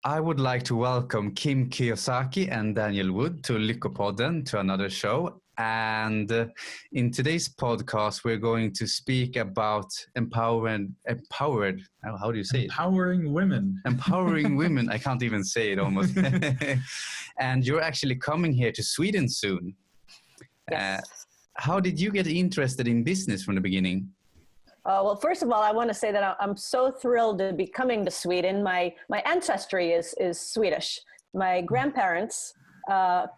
I would like to welcome Kim Kiyosaki and Daniel Wood to Lyckopodden, to another show. And in today's podcast, we're going to speak about empowered, how do you say it? Empowering women. Empowering women. I can't even say it almost. And you're actually coming here to Sweden soon. Yes. How did you get interested in business from the beginning? Well, first of all, I want to say that I'm so thrilled to be coming to Sweden. My ancestry is Swedish. My grandparents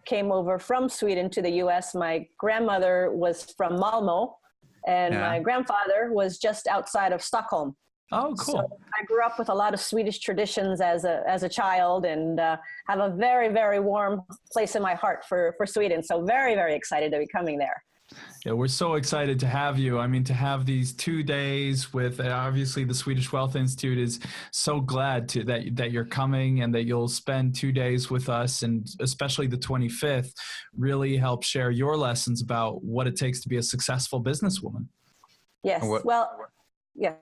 came over from Sweden to the U.S. My grandmother was from Malmo, and my grandfather was just outside of Stockholm. Oh, cool. So I grew up with a lot of Swedish traditions as a child, and have a very, very warm place in my heart for Sweden. So very, very excited to be coming there. Yeah, we're so excited to have you. I mean, to have these 2 days with obviously the Swedish Wealth Institute is so glad that you're coming and that you'll spend 2 days with us, and especially the 25th, really help share your lessons about what it takes to be a successful businesswoman. Yes. Well, yes.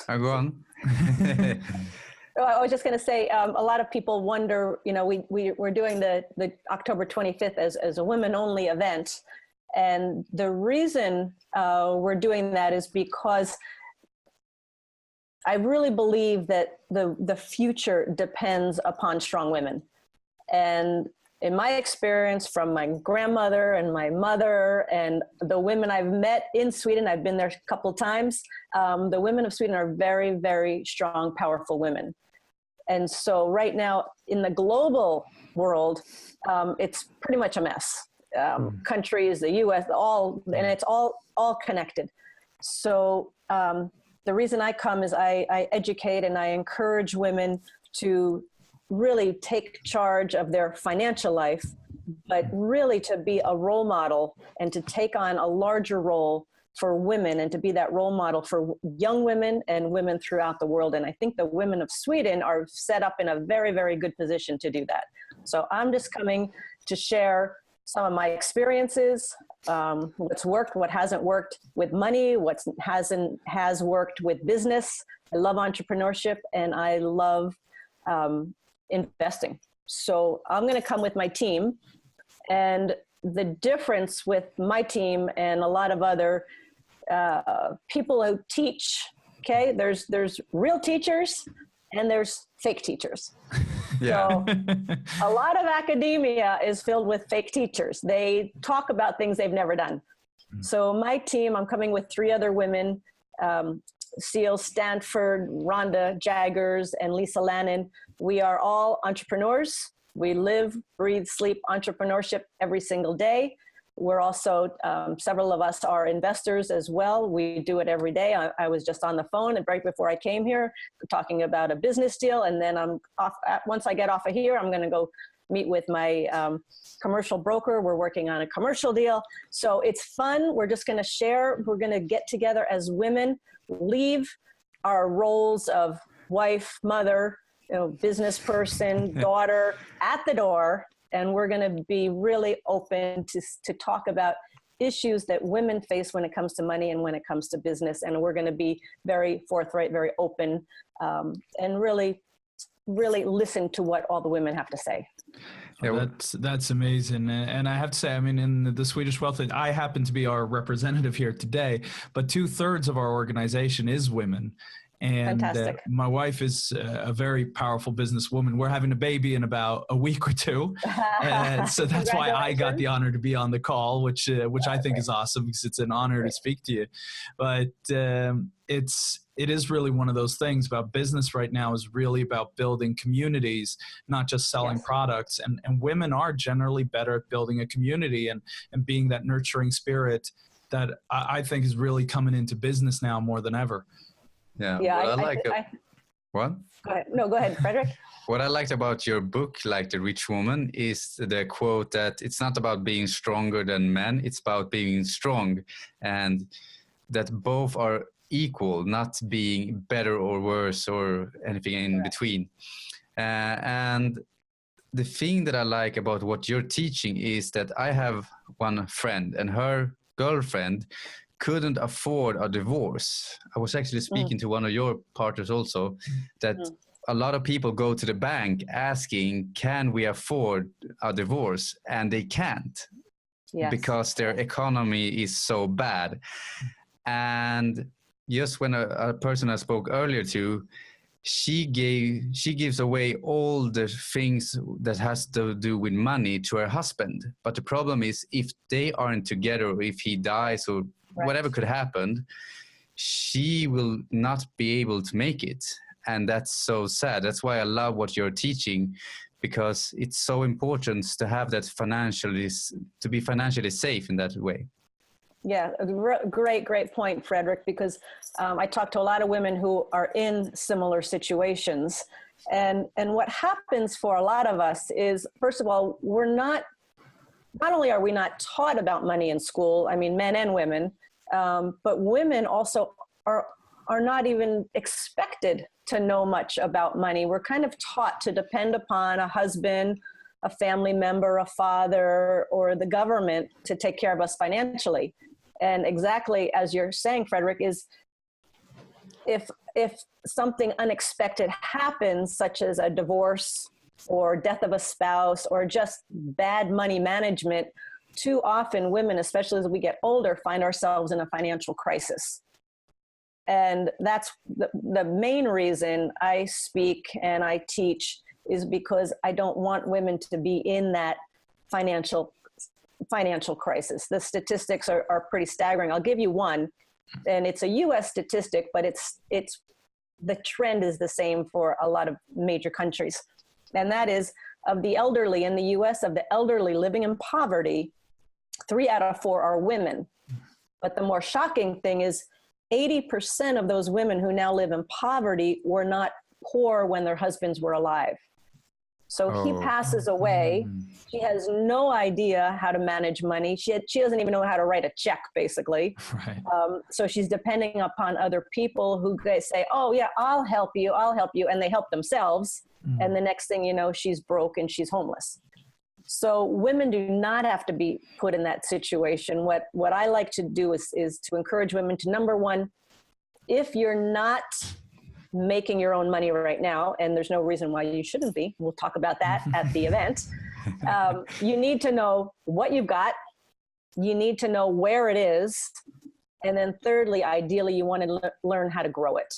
Go on. I was just going to say, a lot of people wonder, you know, we're doing the October 25th as a women-only event. And the reason we're doing that is because I really believe that the future depends upon strong women. And in my experience from my grandmother and my mother and the women I've met in Sweden, I've been there a couple times, the women of Sweden are very, very strong, powerful women. And so right now in the global world, it's pretty much a mess. Countries, the U.S., and it's all connected. So the reason I come is I educate and I encourage women to really take charge of their financial life, but really to be a role model and to take on a larger role for women and to be that role model for young women and women throughout the world. And I think the women of Sweden are set up in a very, very good position to do that. So I'm just coming to share some of my experiences, what's worked, what hasn't worked with money, what has worked with business. I love entrepreneurship and I love investing. So I'm going to come with my team, and the difference with my team and a lot of other people who teach, okay, there's real teachers and there's fake teachers. Yeah. So a lot of academia is filled with fake teachers. They talk about things they've never done. So my team, I'm coming with 3 other women, Seal Stanford, Rhonda Jaggers, and Lisa Lannon. We are all entrepreneurs. We live, breathe, sleep entrepreneurship every single day. We're also, several of us are investors as well. We do it every day. I was just on the phone and right before I came here talking about a business deal. And then I'm off. Once I get off of here, I'm going to go meet with my commercial broker. We're working on a commercial deal. So it's fun. We're just going to share. We're going to get together as women, leave our roles of wife, mother, business person, daughter at the door. And we're going to be really open to talk about issues that women face when it comes to money and when it comes to business. And we're going to be very forthright, very open, and really, really listen to what all the women have to say. Yeah, that's amazing. And I have to say, I mean, in the Swedish Wealth, I happen to be our representative here today, but 2/3 of our organization is women. And my wife is a very powerful businesswoman. We're having a baby in about a week or 2. And so that's why I got the honor to be on the call, which I think is awesome because it's an honor to speak to you. But it is really one of those things about business right now is really about building communities, not just selling products. And women are generally better at building a community and being that nurturing spirit that I think is really coming into business now more than ever. Yeah, what? Go ahead. No, go ahead, Fredrik. What I liked about your book, like The Rich Woman, is the quote that it's not about being stronger than men, it's about being strong, and that both are equal, not being better or worse or anything in between. And the thing that I like about what you're teaching is that I have one friend and her girlfriend couldn't afford a divorce. I was actually speaking to one of your partners also, that a lot of people go to the bank asking, can we afford a divorce? And they can't. Yes. Because their economy is so bad. And just when a person I spoke earlier to, she gives away all the things that has to do with money to her husband. But the problem is, if they aren't together, or if he dies, or whatever could happen, she will not be able to make it. And that's so sad. That's why I love what you're teaching, because it's so important to have that to be financially safe in that way. Yeah, great point, Fredrik, because I talk to a lot of women who are in similar situations. And what happens for a lot of us is, first of all, not only are we not taught about money in school, I mean, men and women, but women also are not even expected to know much about money. We're kind of taught to depend upon a husband, a family member, a father, or the government to take care of us financially. And exactly as you're saying, Fredrik, is if something unexpected happens, such as a divorce or death of a spouse or just bad money management, too often women, especially as we get older, find ourselves in a financial crisis. And that's the main reason I speak and I teach, is because I don't want women to be in that financial crisis. The statistics are pretty staggering. I'll give you one, and it's a US statistic, but the trend is the same for a lot of major countries. And that is, of the elderly in the US, of the elderly living in poverty, 3 out of 4 are women. But the more shocking thing is 80% of those women who now live in poverty were not poor when their husbands were alive. So he passes away. She has no idea how to manage money. She doesn't even know how to write a check, basically. Right. So she's depending upon other people who say, oh yeah, I'll help you. And they help themselves. And the next thing you know, she's broke and she's homeless. So women do not have to be put in that situation. What I like to do is to encourage women to, number one, if you're not making your own money right now, and there's no reason why you shouldn't be, we'll talk about that at the event, you need to know what you've got, you need to know where it is, and then thirdly, ideally, you want to learn how to grow it.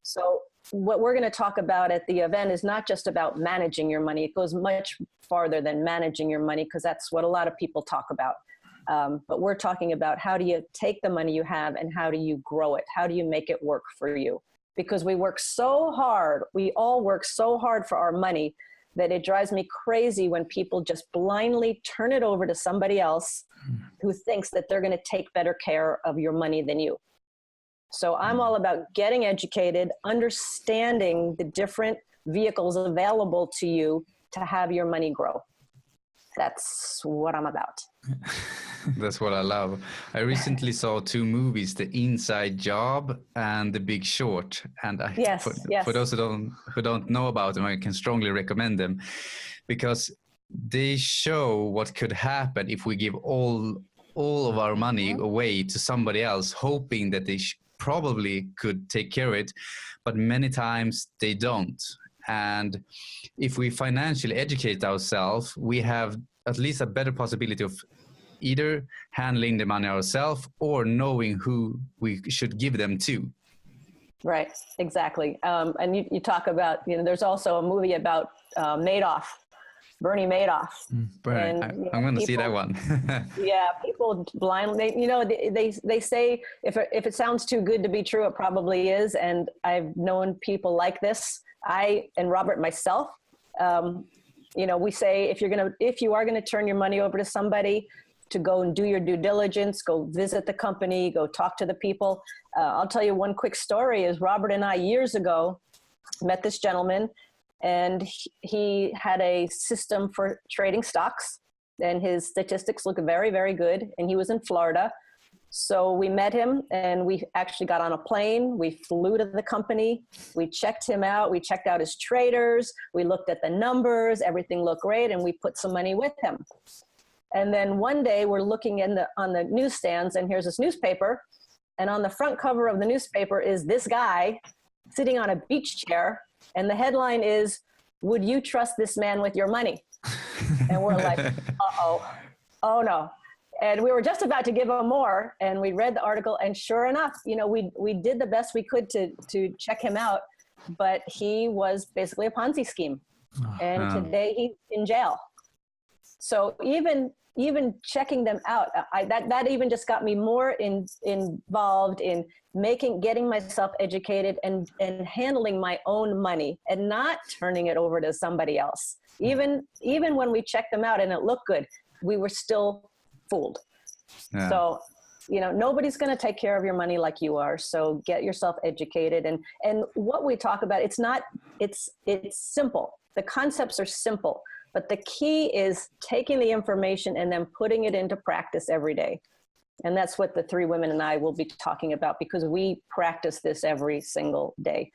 So what we're going to talk about at the event is not just about managing your money. It goes much farther than managing your money, because that's what a lot of people talk about. But we're talking about, how do you take the money you have and how do you grow it? How do you make it work for you? Because we work so hard, we all work so hard for our money, that it drives me crazy when people just blindly turn it over to somebody else who thinks that they're going to take better care of your money than you. So I'm all about getting educated, understanding the different vehicles available to you to have your money grow. That's what I'm about. That's what I love. I recently saw 2 movies, The Inside Job and The Big Short. And for those who don't know about them, I can strongly recommend them, because they show what could happen if we give all of our money away to somebody else, hoping that they probably could take care of it, but many times they don't. And if we financially educate ourselves, we have at least a better possibility of either handling the money ourselves or knowing who we should give them to. Right, exactly. And you talk about, there's also a movie about Madoff, Bernie Madoff. And, I'm going to see that one. Yeah, people blindly, they say if it sounds too good to be true, it probably is. And I've known people like this. I and Robert myself, we say if you are gonna turn your money over to somebody, to go and do your due diligence, go visit the company, go talk to the people. I'll tell you one quick story. Is Robert and I years ago met this gentleman, and he had a system for trading stocks, and his statistics look very, very good. And he was in Florida. So we met him, and we actually got on a plane. We flew to the company. We checked him out. We checked out his traders. We looked at the numbers. Everything looked great, and we put some money with him. And then one day we're looking on the newsstands, and here's this newspaper. And on the front cover of the newspaper is this guy sitting on a beach chair And the headline is, "Would you trust this man with your money?" And we're like, uh-oh, oh no. And we were just about to give him more, and we read the article, and sure enough, we did the best we could to check him out, but he was basically a Ponzi scheme. And today he's in jail. So even checking them out, that even just got me more involved in getting myself educated and handling my own money and not turning it over to somebody else. Even when we checked them out and it looked good, we were still fooled. Yeah. So, nobody's going to take care of your money like you are. So get yourself educated. And what we talk about, it's simple. The concepts are simple, but the key is taking the information and then putting it into practice every day. And that's what the three women and I will be talking about, because we practice this every single day.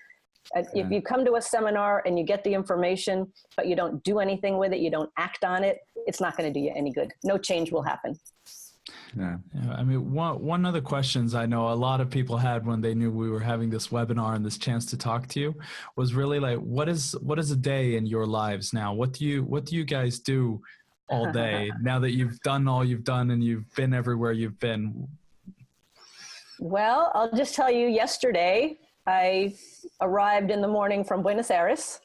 If you come to a seminar and you get the information, but you don't do anything with it, you don't act on it, it's not going to do you any good. No change will happen. Yeah. I mean, one of the questions I know a lot of people had when they knew we were having this webinar and this chance to talk to you was really like, what is a day in your lives now? What do you guys do all day now that you've done all you've done and you've been everywhere you've been? Well, I'll just tell you, yesterday I arrived in the morning from Buenos Aires.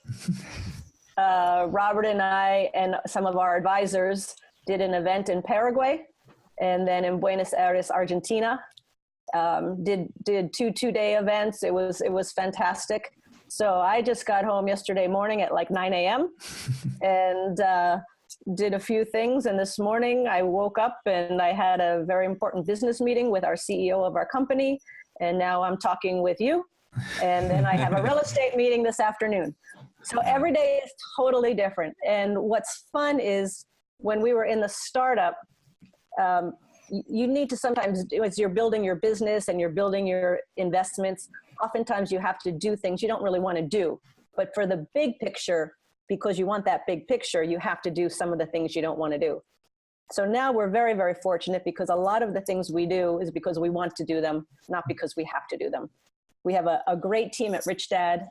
Robert and I and some of our advisors did an event in Paraguay, and then in Buenos Aires, Argentina. Did two-day events. It was fantastic. So I just got home yesterday morning at like 9 a.m. and did a few things. And this morning I woke up and I had a very important business meeting with our CEO of our company. And now I'm talking with you. And then I have a real estate meeting this afternoon. So every day is totally different. And what's fun is when we were in the startup, you need to sometimes, as you're building your business and you're building your investments, oftentimes you have to do things you don't really want to do. But for the big picture, because you want that big picture, you have to do some of the things you don't want to do. So now we're very, very fortunate, because a lot of the things we do is because we want to do them, not because we have to do them. We have a great team at Rich Dad.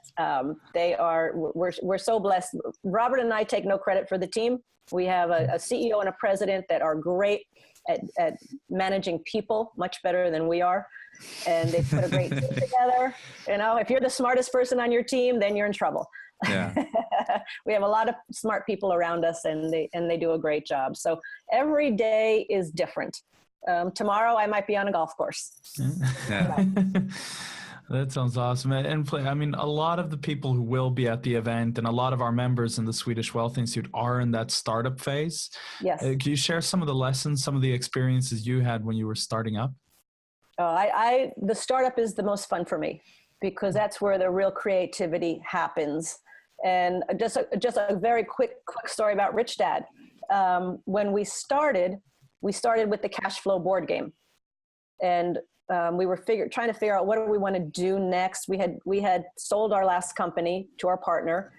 We're so blessed. Robert and I take no credit for the team. We have a CEO and a president that are great at managing people, much better than we are. And they put a great team together. If you're the smartest person on your team, then you're in trouble. Yeah. We have a lot of smart people around us, and they do a great job. So every day is different. Tomorrow I might be on a golf course. Yeah. That sounds awesome. And I mean, a lot of the people who will be at the event and a lot of our members in the Swedish Wealth Institute are in that startup phase. Yes. Can you share some of the lessons, some of the experiences you had when you were starting up? The startup is the most fun for me, because that's where the real creativity happens. And just a very quick story about Rich Dad. When we started with the cash flow board game. And we were trying to figure out what do we want to do next. We had sold our last company to our partner.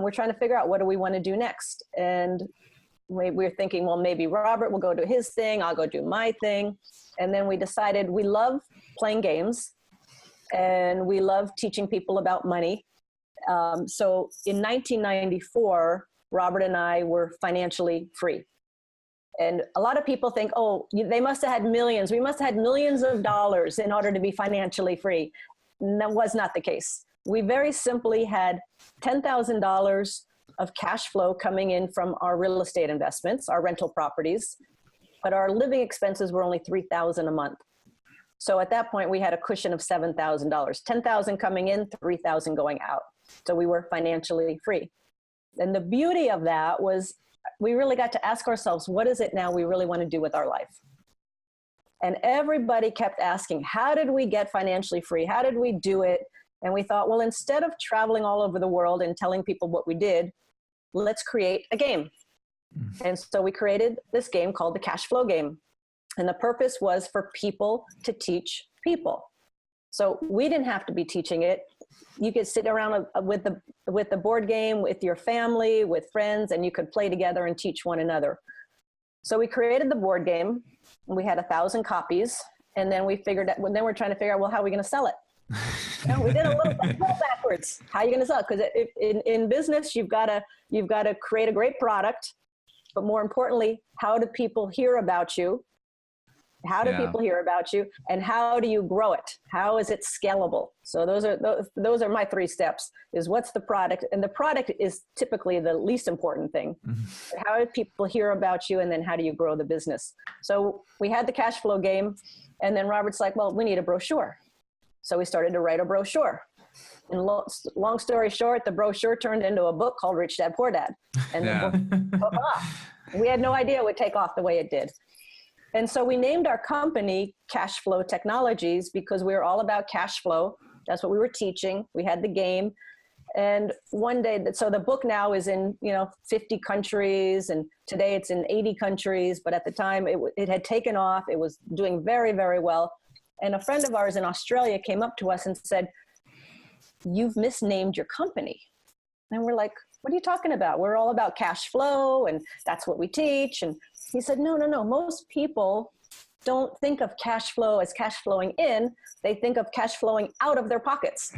We're trying to figure out what do we want to do next. And we were thinking, well, maybe Robert will go do his thing. I'll go do my thing. And then we decided we love playing games and we love teaching people about money. So in 1994, Robert and I were financially free. And a lot of people think, oh, they must have had millions. We must have had millions of dollars in order to be financially free. And that was not the case. We very simply had $10,000 of cash flow coming in from our real estate investments, our rental properties, but our living expenses were only $3,000 a month. So at that point, we had a cushion of $7,000, $10,000 coming in, $3,000 going out. So we were financially free. And the beauty of that was we really got to ask ourselves, what is it now we really want to do with our life? And everybody kept asking, how did we get financially free? How did we do it? And we thought, well, instead of traveling all over the world and telling people what we did, let's create a game. And so we created this game called the Cash Flow Game. And the purpose was for people to teach people. So we didn't have to be teaching it. You could sit around with the board game with your family, with friends, and you could play together and teach one another. So we created the board game. And we had 1,000 copies. And then then we're trying to figure out, well, how are we going to sell it? No, we did a little backwards. How are you going to sell it? Because in business, you've got to create a great product, but more importantly, how do people hear about you? How do people hear about you, and how do you grow it? How is it scalable? So those are my 3 steps. Is what's the product, and the product is typically the least important thing. Mm-hmm. How do people hear about you, and then how do you grow the business? So we had the cash flow game, and then Robert's like, well, we need a brochure. So we started to write a brochure. And long story short, the brochure turned into a book called Rich Dad Poor Dad, and the book took off. We had no idea it would take off the way it did. And so we named our company Cash Flow Technologies because we were all about cash flow. That's what we were teaching. We had the game. And one day, so the book now is in 50 countries, and today it's in 80 countries. But at the time, it had taken off. It was doing very, very well. And a friend of ours in Australia came up to us and said, "You've misnamed your company." And we're like, "What are you talking about? We're all about cash flow, and that's what we teach." And he said, no. Most people don't think of cash flow as cash flowing in. They think of cash flowing out of their pockets.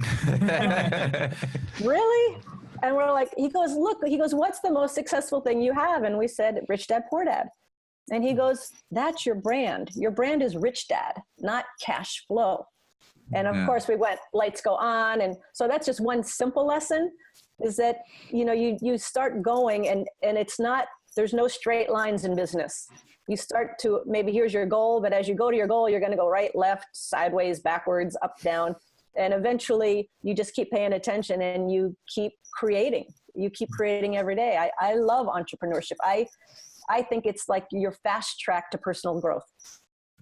Really? And we're like, he goes, what's the most successful thing you have? And we said, Rich Dad, Poor Dad. And he goes, that's your brand. Your brand is Rich Dad, not cash flow. And of course we went, lights go on. And so that's just one simple lesson, is that, you start going and it's not, there's no straight lines in business. You start to, maybe here's your goal, but as you go to your goal, you're going to go right, left, sideways, backwards, up, down. And eventually you just keep paying attention and you keep creating. You keep creating every day. I love entrepreneurship. I think it's like your fast track to personal growth.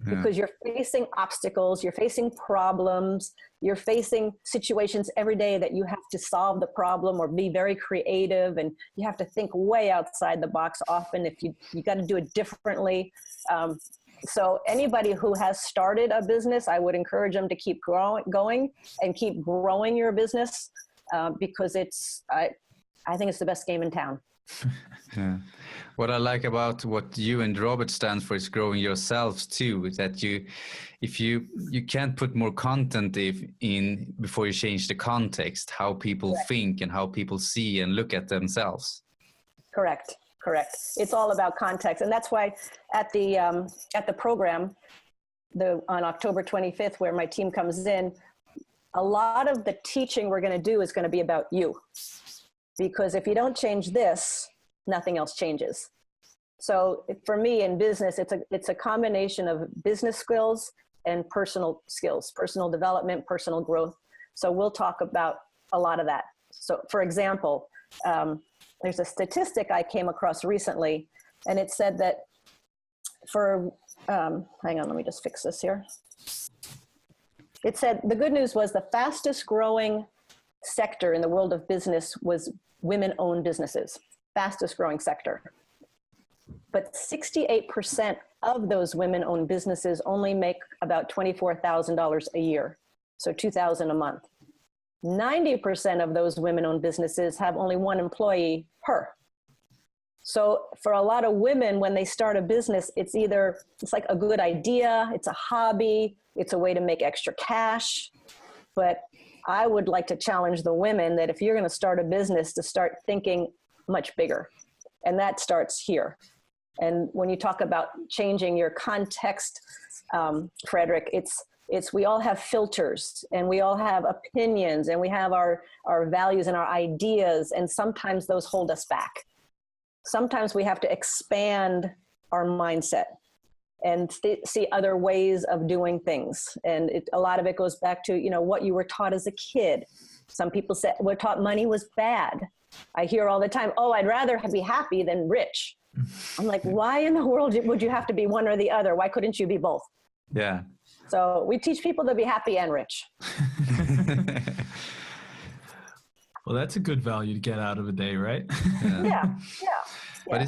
Because you're facing obstacles, you're facing problems, you're facing situations every day that you have to solve the problem or be very creative, and you have to think way outside the box often if you got to do it differently. So anybody who has started a business, I would encourage them to keep going and keep growing your business because I think it's the best game in town. Yeah. What I like about what you and Robert stands for is growing yourselves too. Is that you can't put more content in before you change the context, how people think and how people see and look at themselves. Correct. It's all about context, and that's why at the program, on October 25th, where my team comes in, a lot of the teaching we're going to do is going to be about you. Because if you don't change this, nothing else changes. So for me in business, it's a combination of business skills and personal skills, personal development, personal growth. So we'll talk about a lot of that. So for example, there's a statistic I came across recently, and it said that hang on, let me just fix this here. It said the good news was the fastest growing sector in the world of business was women-owned businesses, fastest growing sector. But 68% of those women-owned businesses only make about $24,000 a year, so $2,000 a month. 90% of those women-owned businesses have only one employee per. So for a lot of women, when they start a business, it's like a good idea, it's a hobby, it's a way to make extra cash. But I would like to challenge the women that if you're going to start a business, to start thinking much bigger. And that starts here. And when you talk about changing your context, Fredrik, it's we all have filters and we all have opinions and we have our values and our ideas. And sometimes those hold us back. Sometimes we have to expand our mindset and see other ways of doing things. And a lot of it goes back to, what you were taught as a kid. Some people were taught money was bad. I hear all the time, oh, I'd rather be happy than rich. I'm like, why in the world would you have to be one or the other? Why couldn't you be both? Yeah. So we teach people to be happy and rich. Well, that's a good value to get out of a day, right? Yeah. But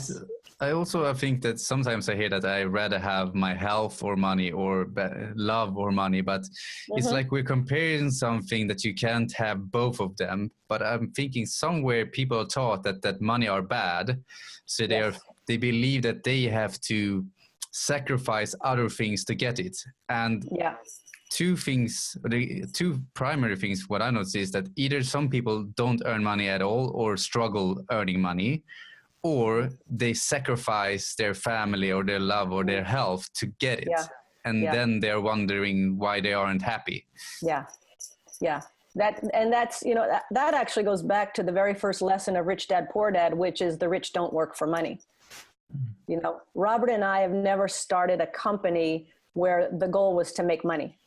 I think that sometimes I hear that I rather have my health or money or love or money, but it's like we're comparing something that you can't have both of them. But I'm thinking somewhere people are taught that money are bad. So they believe that they have to sacrifice other things to get it. And two things, the two primary things, what I notice is that either some people don't earn money at all or struggle earning money, or they sacrifice their family or their love or their health to get it. And then they're wondering why they aren't happy. Yeah. That's, you know, that actually goes back to the very first lesson of Rich Dad, Poor Dad, which is the rich don't work for money. You know, Robert and I have never started a company where the goal was to make money.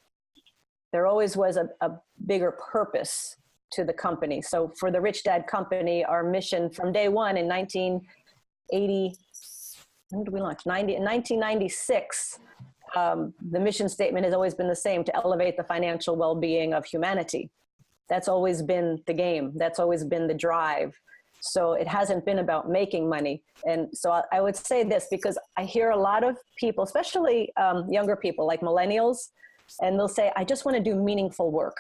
There always was a bigger purpose to the company. So for the Rich Dad Company, our mission from day one in 1980, when did we launch? In 1996, the mission statement has always been the same: to elevate the financial well-being of humanity. That's always been the game. That's always been the drive. So it hasn't been about making money. And so I would say this, because I hear a lot of people, especially younger people like millennials, and they'll say, I just want to do meaningful work,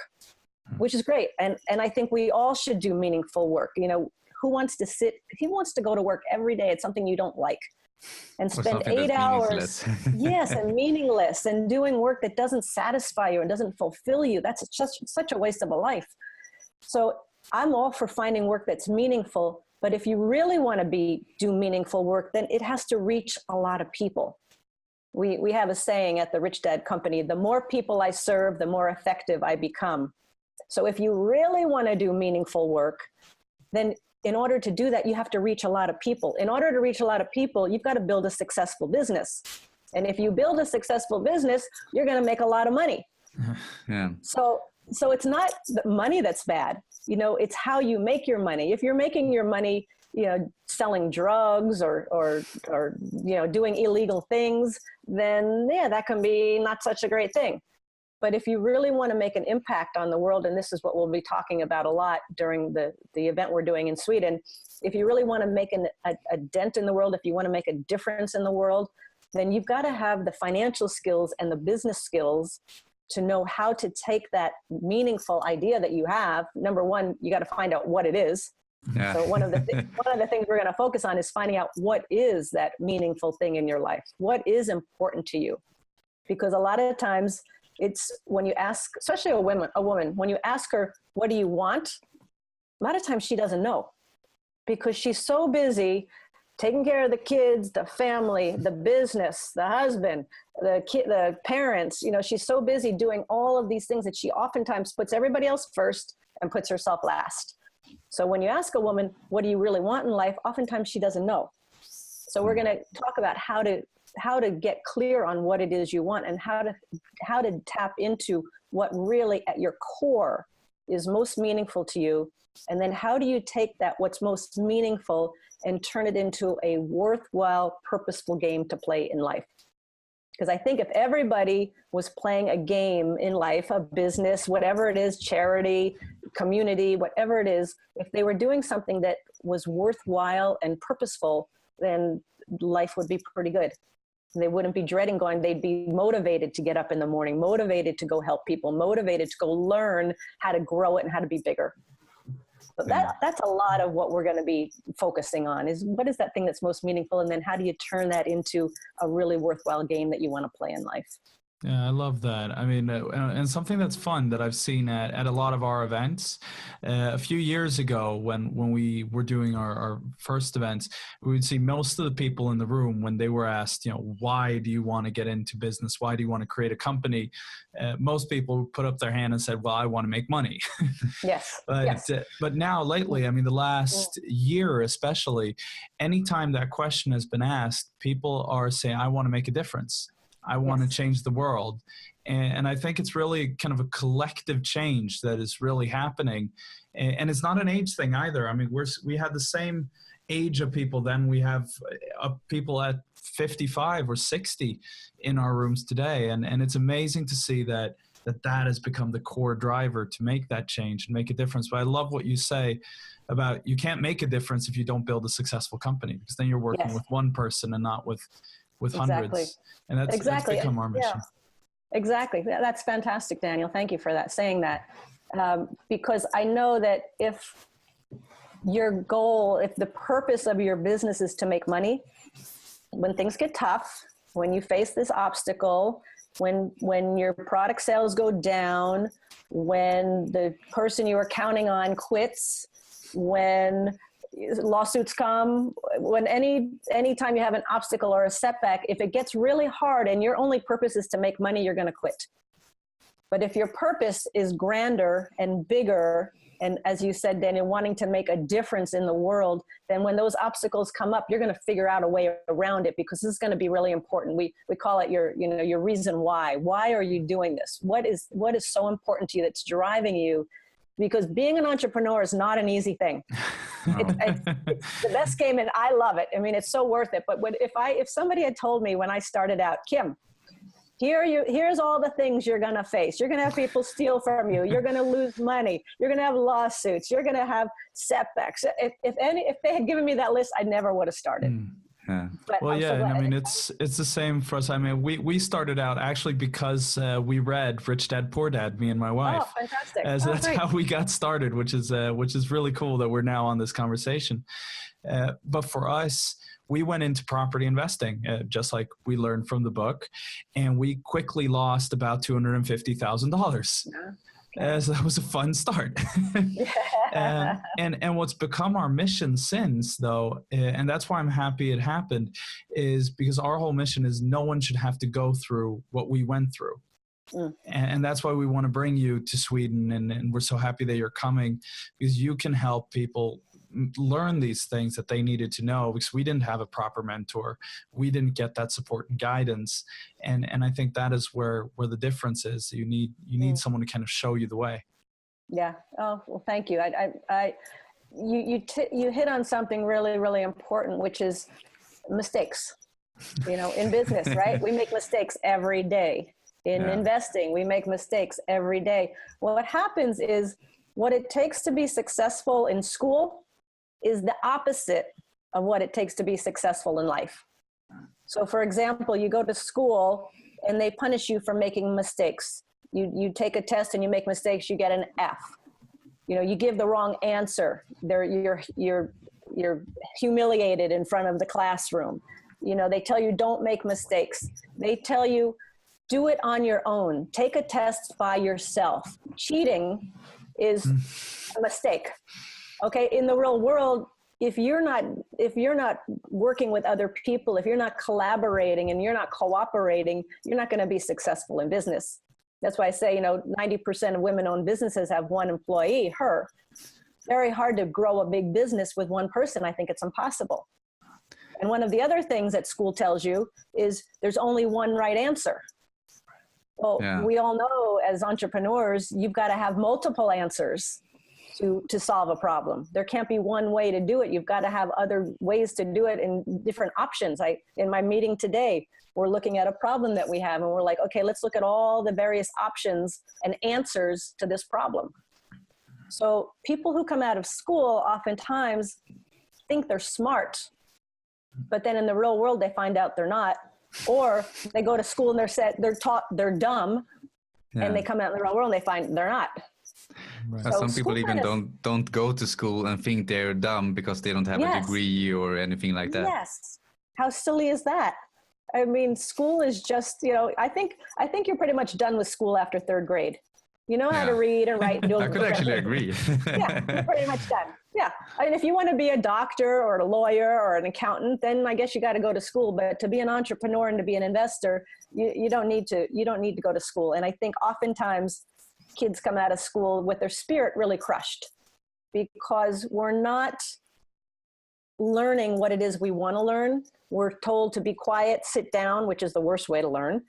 which is great. And I think we all should do meaningful work. You know, who wants to go to work every day at something you don't like and spend 8 hours, yes, and meaningless, and doing work that doesn't satisfy you and doesn't fulfill you? That's just such a waste of a life. So I'm all for finding work that's meaningful, but if you really want to do meaningful work, then it has to reach a lot of people. We have a saying at the Rich Dad Company: the more people I serve, the more effective I become. So if you really want to do meaningful work, then in order to do that, you have to reach a lot of people. In order to reach a lot of people, you've got to build a successful business. And if you build a successful business, you're going to make a lot of money. Yeah. So it's not the money that's bad. You know, it's how you make your money. If you're making your money, you know, selling drugs or you know, doing illegal things, then yeah, that can be not such a great thing. But if you really want to make an impact on the world, and this is what we'll be talking about a lot during the event we're doing in Sweden, if you really want to make a dent in the world, if you want to make a difference in the world, then you've got to have the financial skills and the business skills to know how to take that meaningful idea that you have. Number one, you got to find out what it is. Yeah. So one of the things we're going to focus on is finding out what is that meaningful thing in your life. What is important to you? Because a lot of times it's when you ask, especially a woman, when you ask her, what do you want? A lot of times she doesn't know, because she's so busy taking care of the kids, the family, the business, the husband, the parents. You know, she's so busy doing all of these things that she oftentimes puts everybody else first and puts herself last. So when you ask a woman, what do you really want in life? Oftentimes she doesn't know. So we're going to talk about how to get clear on what it is you want, and how to tap into what really at your core is most meaningful to you. And then how do you take that, what's most meaningful, and turn it into a worthwhile, purposeful game to play in life? Because I think if everybody was playing a game in life, a business, whatever it is, charity, community, whatever it is, if they were doing something that was worthwhile and purposeful, then life would be pretty good. They wouldn't be dreading going. They'd be motivated to get up in the morning, motivated to go help people, motivated to go learn how to grow it and how to be bigger. So that's a lot of what we're going to be focusing on, is what is that thing that's most meaningful, and then how do you turn that into a really worthwhile game that you want to play in life? Yeah, I love that. I mean, and something that's fun that I've seen at a lot of our events. A few years ago, when we were doing our first events, we would see most of the people in the room, when they were asked, you know, why do you want to get into business? Why do you want to create a company? Most people put up their hand and said, well, I want to make money. Yes. But now lately, I mean, the last year especially, anytime that question has been asked, people are saying, I want to make a difference. I want to change the world. And I think it's really kind of a collective change that is really happening. And it's not an age thing either. I mean, we had the same age of people then. We have people at 55 or 60 in our rooms today. And it's amazing to see that has become the core driver to make that change and make a difference. But I love what you say about you can't make a difference if you don't build a successful company, because then you're working with one person and not with hundreds. And that's become our mission. Yeah. Exactly. That's fantastic, Daniel. Thank you for saying that. Because I know that if the purpose of your business is to make money, when things get tough, when you face this obstacle, when your product sales go down, when the person you were counting on quits, when lawsuits come, when any time you have an obstacle or a setback, if it gets really hard and your only purpose is to make money, you're going to quit. But if your purpose is grander and bigger, and as you said, Daniel, wanting to make a difference in the world, then when those obstacles come up, you're going to figure out a way around it, because this is going to be really important. We call it your reason why. Why are you doing this? What is so important to you that's driving you? Because being an entrepreneur is not an easy thing. It's the best game, and I love it. I mean, it's so worth it. But if somebody had told me when I started out, Kim, here's all the things you're going to face. You're going to have people steal from you. You're going to lose money. You're going to have lawsuits. You're going to have setbacks. If they had given me that list, I never would have started. Yeah. Well, yeah, and I mean, it's the same for us. I mean, we started out actually because we read Rich Dad Poor Dad, me and my wife. Oh, fantastic! That's how we got started, which is really cool that we're now on this conversation. But for us, we went into property investing, just like we learned from the book, and we quickly lost about $250,000. Yeah. So that was a fun start. and what's become our mission since, though, and that's why I'm happy it happened, is because our whole mission is no one should have to go through what we went through. And that's why we want to bring you to Sweden, and we're so happy that you're coming, because you can help people learn these things that they needed to know, because we didn't have a proper mentor. We didn't get that support and guidance. And I think that is where the difference is. You need someone to kind of show you the way. Yeah. Oh, well, thank you. You hit on something really, really important, which is mistakes, in business, right? We make mistakes every day. In investing, we make mistakes every day. Well, what happens is what it takes to be successful in school is the opposite of what it takes to be successful in life. So for example, you go to school and they punish you for making mistakes. You take a test and you make mistakes, you get an F. You give the wrong answer. You're humiliated in front of the classroom. They tell you don't make mistakes. They tell you do it on your own. Take a test by yourself. Cheating is a mistake. Okay, in the real world, if you're not working with other people, if you're not collaborating and you're not cooperating, you're not going to be successful in business. That's why I say, 90% of women-owned businesses have one employee, her. Very hard to grow a big business with one person. I think it's impossible. And one of the other things that school tells you is there's only one right answer. Well, we all know as entrepreneurs, you've got to have multiple answers to solve a problem. There can't be one way to do it. You've got to have other ways to do it in different options. In my meeting today, we're looking at a problem that we have, and we're like, okay, let's look at all the various options and answers to this problem. So people who come out of school oftentimes think they're smart, but then in the real world, they find out they're not. Or they go to school and they're taught they're dumb, and they come out in the real world and they find they're not. Right. So some people even don't go to school and think they're dumb because they don't have a degree or anything like that. Yes. How silly is that? I mean, school is just, I think you're pretty much done with school after third grade. You know how to read and write. I could actually agree. Yeah, you're pretty much done. Yeah. I mean, if you want to be a doctor or a lawyer or an accountant, then I guess you got to go to school. But to be an entrepreneur and to be an investor, you don't need to go to school. And I think oftentimes kids come out of school with their spirit really crushed because we're not learning what it is we want to learn. We're told to be quiet, sit down, which is the worst way to learn.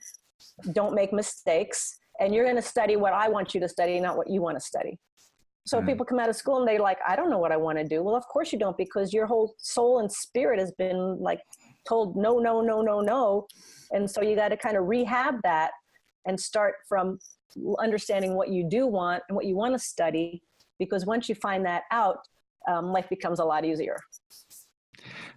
Don't make mistakes. And you're going to study what I want you to study, not what you want to study. So people come out of school and they're like, I don't know what I want to do. Well, of course you don't, because your whole soul and spirit has been told no, no, no, no, no. And so you got to kind of rehab that and start from understanding what you do want and what you want to study, because once you find that out, life becomes a lot easier.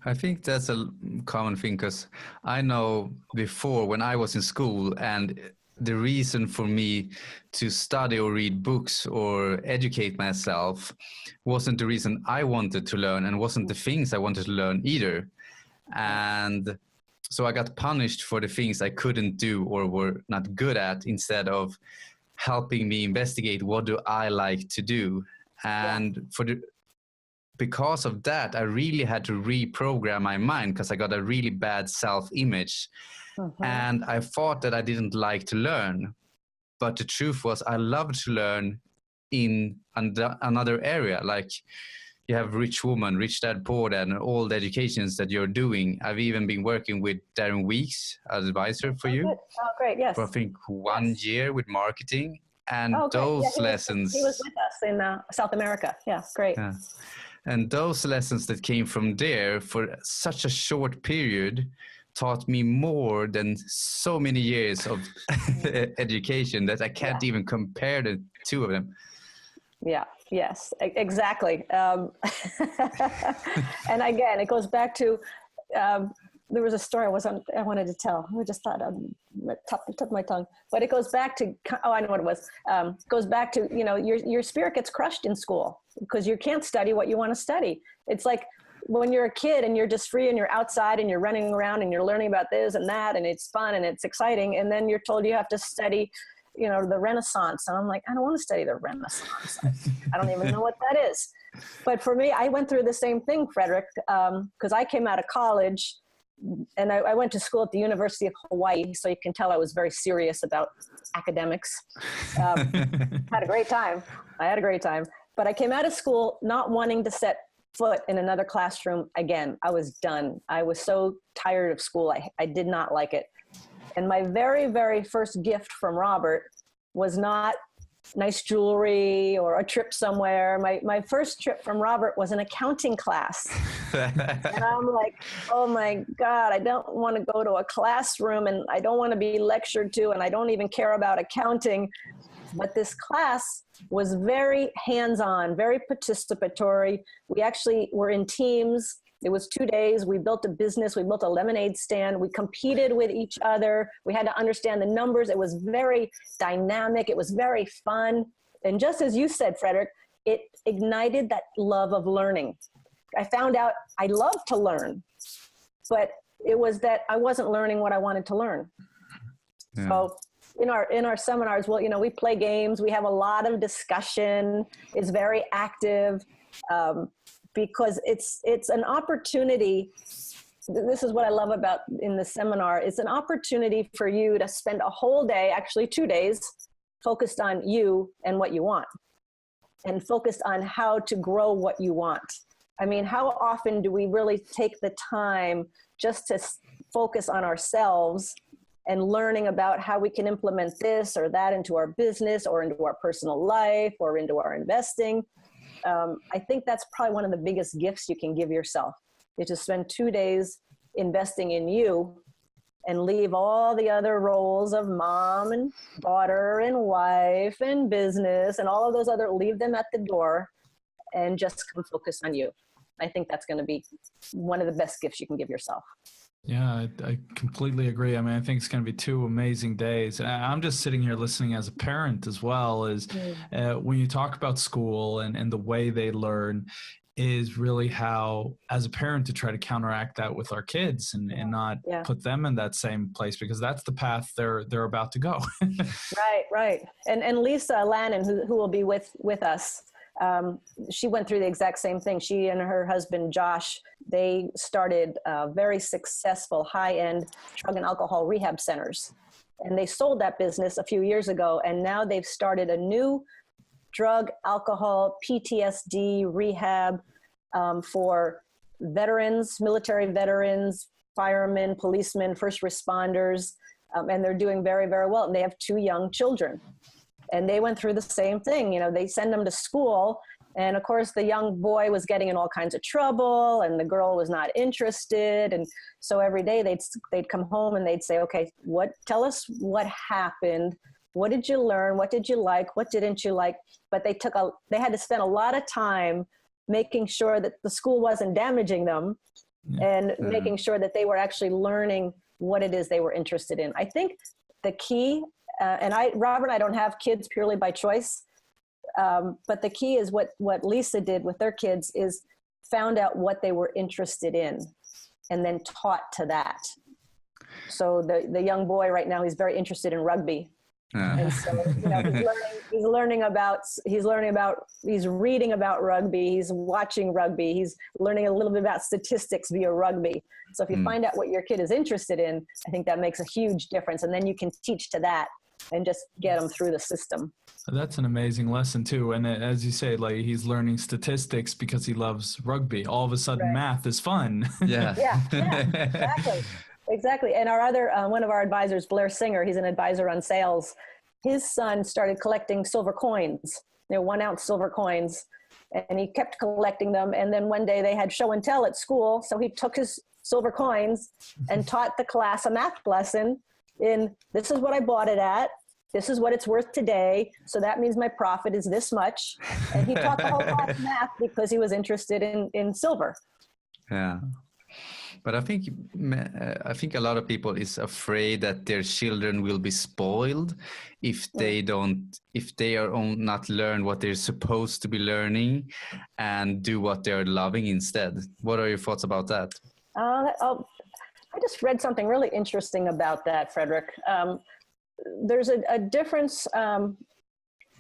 I think that's a common thing, because I know before when I was in school, and the reason for me to study or read books or educate myself wasn't the reason I wanted to learn, and wasn't the things I wanted to learn either. And so I got punished for the things I couldn't do or were not good at, instead of helping me investigate what do I like to do. And because of that, I really had to reprogram my mind, because I got a really bad self-image. And I thought that I didn't like to learn. But the truth was, I loved to learn in another area. Like, you have Rich Woman, Rich Dad, Poor Dad, and all the educations that you're doing. I've even been working with Darren Weeks as advisor for you. Oh, great, yes. For I think 1 year with marketing. And those lessons... He was with us in South America. Yeah, great. Yeah. And those lessons that came from there for such a short period taught me more than so many years of education that I can't even compare the two of them. Yeah, yes, exactly. And again, it goes back to, there was a story I wanted to tell. I just thought on the top of my tongue, but it goes back to, I know what it was. Goes back to, your spirit gets crushed in school because you can't study what you want to study. It's like when you're a kid and you're just free and you're outside and you're running around and you're learning about this and that, and it's fun and it's exciting. And then you're told you have to study, the Renaissance. And I'm like, I don't want to study the Renaissance. I don't even know what that is. But for me, I went through the same thing, Fredrik, because I came out of college and I went to school at the University of Hawaii. So you can tell I was very serious about academics. Had a great time. I had a great time. But I came out of school not wanting to set foot in another classroom again. I was done. I was so tired of school. I did not like it. And my very, very first gift from Robert was not nice jewelry or a trip somewhere. My first trip from Robert was an accounting class. And I'm like, oh my God, I don't want to go to a classroom and I don't want to be lectured to, and I don't even care about accounting. But this class was very hands-on, very participatory. We actually were in teams. It was 2 days. We built a business. We built a lemonade stand. We competed with each other. We had to understand the numbers. It was very dynamic. It was very fun. And just as you said, Fredrik, it ignited that love of learning. I found out I love to learn, but it was that I wasn't learning what I wanted to learn. Yeah. So in our seminars, well, we play games. We have a lot of discussion. It's very active. Because it's an opportunity. This is what I love about in the seminar. It's an opportunity for you to spend a whole day, actually 2 days, focused on you and what you want, and focused on how to grow what you want. I mean, how often do we really take the time just to focus on ourselves and learning about how we can implement this or that into our business or into our personal life or into our investing? I think that's probably one of the biggest gifts you can give yourself, is to spend 2 days investing in you and leave all the other roles of mom and daughter and wife and business and all of those leave them at the door and just come focus on you. I think that's going to be one of the best gifts you can give yourself. Yeah, I completely agree. I mean, I think it's going to be 2 amazing days. And I'm just sitting here listening as a parent as well, is when you talk about school and the way they learn is really how, as a parent, to try to counteract that with our kids and not put them in that same place, because that's the path they're about to go. Right. And Lisa Lannon, who will be with us, she went through the exact same thing. She and her husband, Josh, they started very successful high-end drug and alcohol rehab centers. And they sold that business a few years ago. And now they've started a new drug, alcohol, PTSD rehab for veterans, military veterans, firemen, policemen, first responders. And they're doing very, very well. And they have 2 young children. And they went through the same thing. They send them to school. And of course, the young boy was getting in all kinds of trouble and the girl was not interested. And so every day they'd come home and they'd say, okay, tell us what happened. What did you learn? What did you like? What didn't you like? But they had to spend a lot of time making sure that the school wasn't damaging them and making sure that they were actually learning what it is they were interested in. I think the key, Robert and I don't have kids purely by choice, but the key is what Lisa did with their kids is found out what they were interested in and then taught to that. So the young boy right now, he's very interested in rugby. And so, you know, he's reading about rugby, he's watching rugby, he's learning a little bit about statistics via rugby. So if you find out what your kid is interested in, I think that makes a huge difference. And then you can teach to that and just get them through the system. That's an amazing lesson too. And as you say, like, he's learning statistics because he loves rugby. All of a sudden, math is fun. Yeah, exactly. And our other, one of our advisors, Blair Singer, he's an advisor on sales. His son started collecting silver coins, 1 ounce silver coins, and he kept collecting them. And then one day they had show and tell at school. So he took his silver coins and taught the class a math lesson in, this is what I bought it at. This is what it's worth today. So that means my profit is this much. And he taught the whole class math because he was interested in silver. Yeah. But I think a lot of people is afraid that their children will be spoiled if they are not learn what they're supposed to be learning and do what they're loving instead. What are your thoughts about that? I just read something really interesting about that, Fredrik. There's a difference.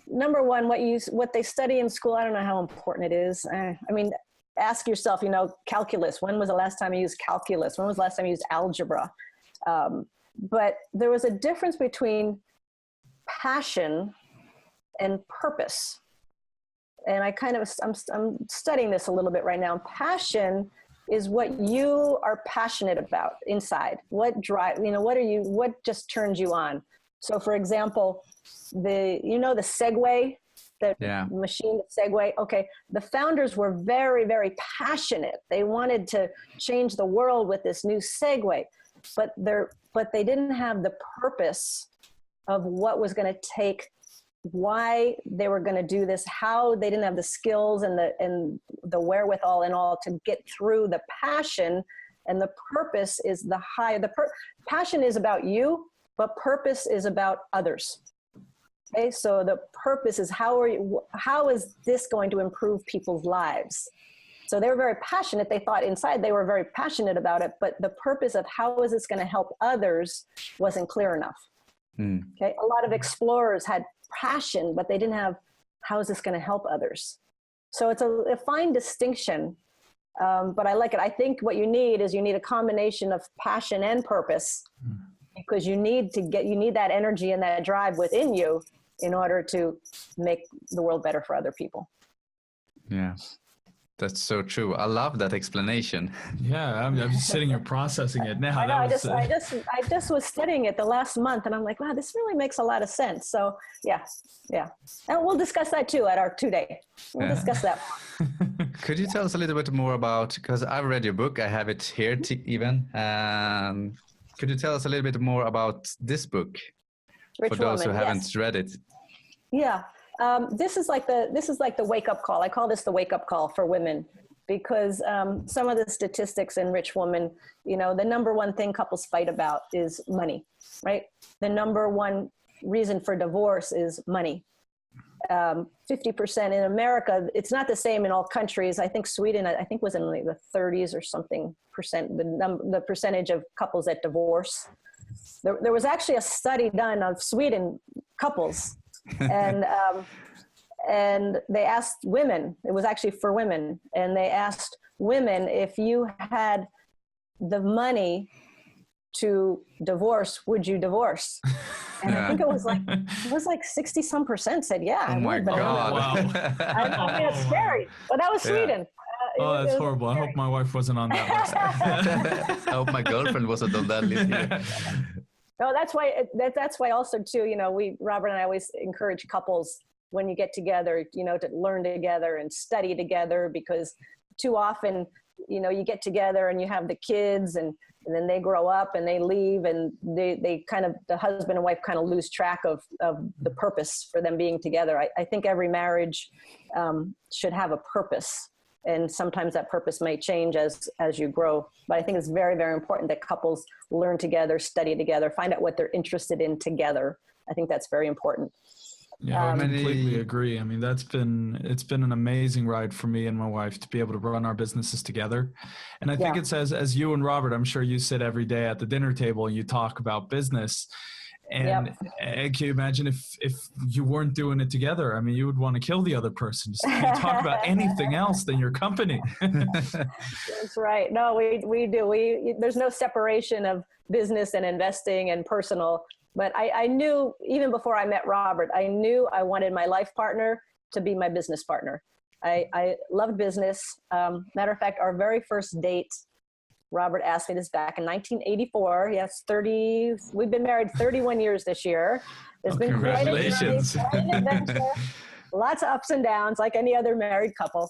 Number one, what they study in school, I don't know how important it is. I mean, ask yourself, calculus. When was the last time you used calculus? When was the last time you used algebra? But there was a difference between passion and purpose. And I'm studying this a little bit right now. Passion is what you are passionate about inside. What what just turns you on? So for example, the Segway, the machine, the Segway. Okay. The founders were very, very passionate. They wanted to change the world with this new Segway, but they didn't have the purpose of what was going to take, why they were going to do this, how they didn't have the skills and the wherewithal and all to get through the passion. And the purpose is passion is about you, but purpose is about others. Okay, so the purpose is how is this going to improve people's lives? So they were very passionate. They thought inside they were very passionate about it, but the purpose of how is this going to help others wasn't clear enough. Okay, a lot of explorers had passion, but they didn't have how is this going to help others. So it's a fine distinction, but I like it. I think what you need a combination of passion and purpose, because you need that energy and that drive within you in order to make the world better for other people. Yeah, that's so true. I love that explanation. Yeah, I'm just sitting here processing it now. I know, I just was studying it the last month, and I'm like, wow, this really makes a lot of sense. So yeah. And we'll discuss that too at our 2-day. We'll discuss that. Could you tell us a little bit more about, because I've read your book, I have it here even. Could you tell us a little bit more about this book? For those who haven't read it? Yeah, this is like the wake up call. I call this the wake up call for women, because some of the statistics in Rich Woman, the number one thing couples fight about is money, right? The number one reason for divorce is money. 50% in America. It's not the same in all countries. I think Sweden, was in like the 30s or something percent, the percentage of couples that divorce. There was actually a study done of Sweden couples, and they asked women, it was actually for women, and they asked women, if you had the money to divorce, would you divorce? And I think it was like 60-some% said, yeah. Oh my God. Wow. I mean, it's scary, but that was Sweden. That's horrible. I hope my wife wasn't on that list. I hope my girlfriend wasn't on that list either. No, that's why also too, Robert and I always encourage couples when you get together, to learn together and study together, because too often, you get together and you have the kids and then they grow up and they leave, and they kind of, the husband and wife kind of lose track of the purpose for them being together. I think every marriage should have a purpose. And sometimes that purpose may change as you grow. But I think it's very, very important that couples learn together, study together, find out what they're interested in together. I think that's very important. Yeah, I completely agree. I mean, it's been an amazing ride for me and my wife to be able to run our businesses together. And I think it's as you and Robert, I'm sure you sit every day at the dinner table and you talk about business. And can you imagine if you weren't doing it together? I mean, you would want to kill the other person. Just can't talk about anything else than your company. That's right. No, we do. There's no separation of business and investing and personal. But I knew, even before I met Robert, I knew I wanted my life partner to be my business partner. I loved business. Matter of fact, our very first date, Robert asked me this back in 1984. Yes, we've been married 31 years this year. It's been congratulations. Quite an adventure. Lots of ups and downs, like any other married couple.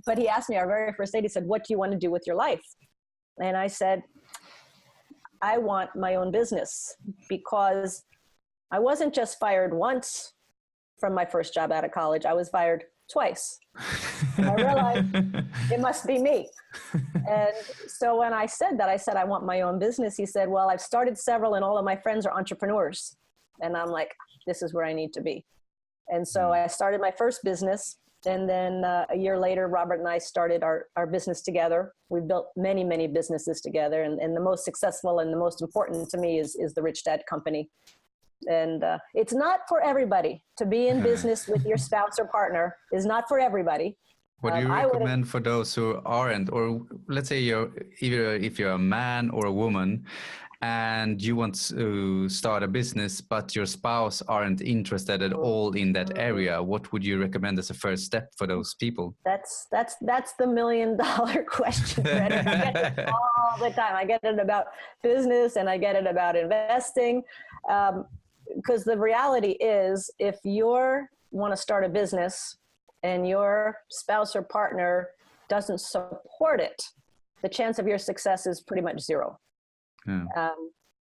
But he asked me our very first date, he said, what do you want to do with your life? And I said, I want my own business, because I wasn't just fired once from my first job out of college. I was fired twice. And I realized it must be me. And so when I said that, I want my own business. He said, well, I've started several and all of my friends are entrepreneurs. And I'm like, this is where I need to be. And so I started my first business. And then a year later, Robert and I started our business together. We built many, many businesses together. And the most successful and the most important to me is the Rich Dad Company. And it's not for everybody. To be in business with your spouse or partner is not for everybody. What do you recommend for those who aren't, or let's say if you're a man or a woman and you want to start a business, but your spouse aren't interested at all in that area, what would you recommend as a first step for those people? That's the $1 million question, Fredrik. I get it all the time. I get it about business and I get it about investing. Because the reality is, if you want to start a business and your spouse or partner doesn't support it, the chance of your success is pretty much zero. Yeah.